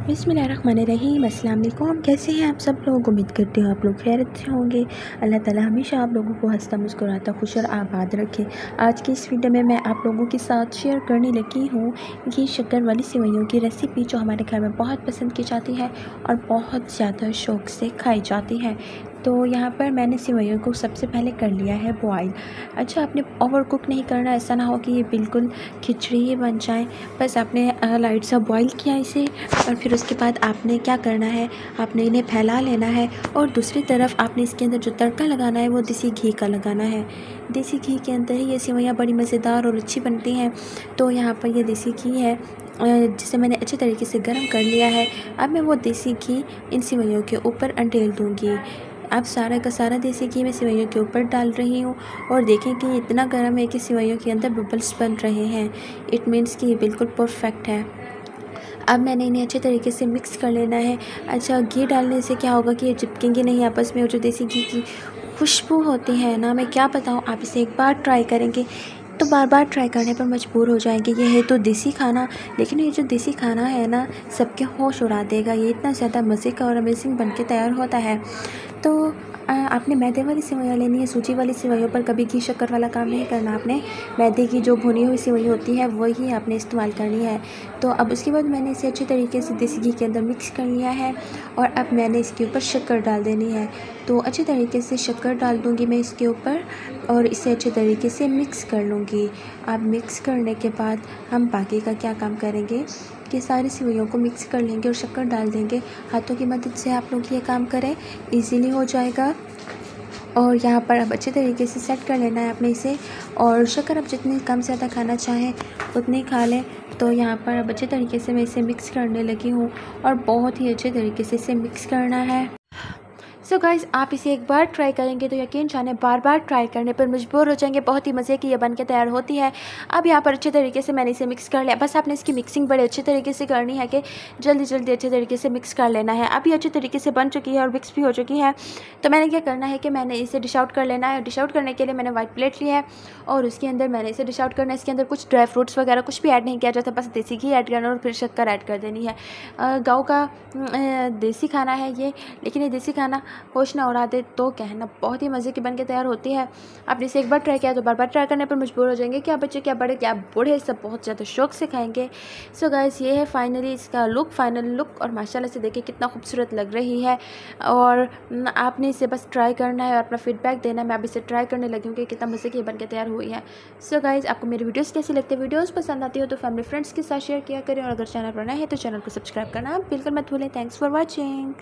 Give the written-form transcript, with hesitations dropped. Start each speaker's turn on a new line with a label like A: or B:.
A: बिस्मिल्लाहिर्रहमानिर्रहीम। अस्सलाम वालेकुम। कैसे हैं आप सब लोग? उम्मीद करते हो आप लोग खैरियत से होंगे। अल्लाह ताला हमेशा आप लोगों को हंसता मुस्कुराता खुश और आबाद रखे। आज की इस वीडियो में मैं आप लोगों के साथ शेयर करने लगी हूँ ये शक्कर वाली सेवइयों की रेसिपी, जो हमारे घर में बहुत पसंद की जाती है और बहुत ज़्यादा शौक़ से खाई जाती है। तो यहाँ पर मैंने सेवइयों को सबसे पहले कर लिया है बॉयल। अच्छा, आपने ओवर कुक नहीं करना, ऐसा ना हो कि ये बिल्कुल खिचड़ी ही बन जाए। बस आपने लाइट सा बॉयल किया इसे, और फिर उसके बाद आपने क्या करना है, आपने इन्हें फैला लेना है और दूसरी तरफ आपने इसके अंदर जो तड़का लगाना है वो देसी घी का लगाना है। देसी घी के अंदर ही ये सेवइयाँ बड़ी मज़ेदार और अच्छी बनती हैं। तो यहाँ पर ये देसी घी है जिसे मैंने अच्छे तरीके से गर्म कर लिया है। अब मैं वो देसी घी इन सेवइयों के ऊपर अंडेल दूँगी। अब सारा का सारा देसी घी मैं सेवइयों के ऊपर डाल रही हूँ और देखें कि ये इतना गर्म है कि सेवइयों के अंदर बबल्स बन रहे हैं। इट मीन्स कि ये बिल्कुल परफेक्ट है। अब मैंने इन्हें अच्छे तरीके से मिक्स कर लेना है। अच्छा, घी डालने से क्या होगा कि ये चिपकेंगे नहीं आपस में, और जो देसी घी की खुशबू होती है ना, मैं क्या बताऊँ, आप इसे एक बार ट्राई करेंगे तो बार बार ट्राई करने पर मजबूर हो जाएंगे। ये है तो देसी खाना, लेकिन ये जो देसी खाना है ना, सबके होश उड़ा देगा। ये इतना ज़्यादा मज़े का और अमेजिंग बन के तैयार होता है। तो आपने मैदे वाली सेवइयाँ लेनी है। सूजी वाली सेवइयों पर कभी घी शक्कर वाला काम नहीं करना। आपने मैदे की जो भुनी हुई सेवई होती है वही आपने इस्तेमाल करनी है। तो अब उसके बाद मैंने इसे अच्छी तरीके से देसी घी के अंदर मिक्स कर लिया है और अब मैंने इसके ऊपर शक्कर डाल देनी है। तो अच्छे तरीके से शक्कर डाल दूँगी मैं इसके ऊपर और इसे अच्छे तरीके से मिक्स कर लूँगी। अब मिक्स करने के बाद हम बाकी का क्या काम करेंगे कि सारी सेवइयों को मिक्स कर लेंगे और शक्कर डाल देंगे। हाथों की मदद से आप लोग ये काम करें, इजीली हो जाएगा। और यहाँ पर अब अच्छे तरीके से सेट कर लेना है आपने इसे, और शक्कर आप जितनी कम ज़्यादा खाना चाहें उतनी खा लें। तो यहाँ पर अब अच्छे तरीके से मैं इसे मिक्स करने लगी हूँ और बहुत ही अच्छे तरीके से इसे मिक्स करना है। सो गाइज़, आप इसे एक बार ट्राई करेंगे तो यकीन जाने बार बार ट्राई करने पर मजबूर हो जाएंगे। बहुत ही मज़े की ये बन के तैयार होती है। अब यहाँ पर अच्छे तरीके से मैंने इसे मिक्स कर लिया। बस आपने इसकी मिक्सिंग बड़े अच्छे तरीके से करनी है कि जल्दी जल्दी अच्छे तरीके से मिक्स कर लेना है। अभी अच्छे तरीके से बन चुकी है और मिक्स भी हो चुकी है। तो मैंने क्या करना है कि मैंने इसे डिश आउट कर लेना है। डिश आउट करने के लिए मैंने वाइट प्लेट ली है और उसके अंदर मैंने इसे डिश आउट करना है। इसके अंदर कुछ ड्राई फ्रूट्स वगैरह कुछ भी ऐड नहीं किया जाता, बस देसी घी ऐड करना और फिर शक्कर ऐड कर देनी है। गाँव का देसी खाना है ये, लेकिन ये देसी खाना होश ना उड़ा दे तो कहना बहुत ही मज़े की बन के तैयार होती है। आपने इसे एक बार ट्राई किया तो बार बार ट्राई करने पर मजबूर हो जाएंगे। क्या बच्चे, क्या बड़े, क्या बूढ़े, सब बहुत ज़्यादा शौक से खाएंगे। सो गाइस, ये है फाइनली इसका लुक, फाइनल लुक, और माशाल्लाह से देखिए कितना खूबसूरत लग रही है। और आपने इसे बस ट्राई करना है और अपना फीडबैक देना है। मैं अब इसे ट्राई करने लगी हूँ कि कितना मज़े की बन के तैयार हुई है। सो गाइस, आपको मेरी वीडियोज़ कैसी लगती है? वीडियोज़ पसंद आती हो तो फैमिली फ्रेंड्स के साथ शेयर किया करें, और अगर चैनल पर नए हैं तो चैनल को सब्सक्राइब करना बिल्कुल मत भूलें। Thanks for watching.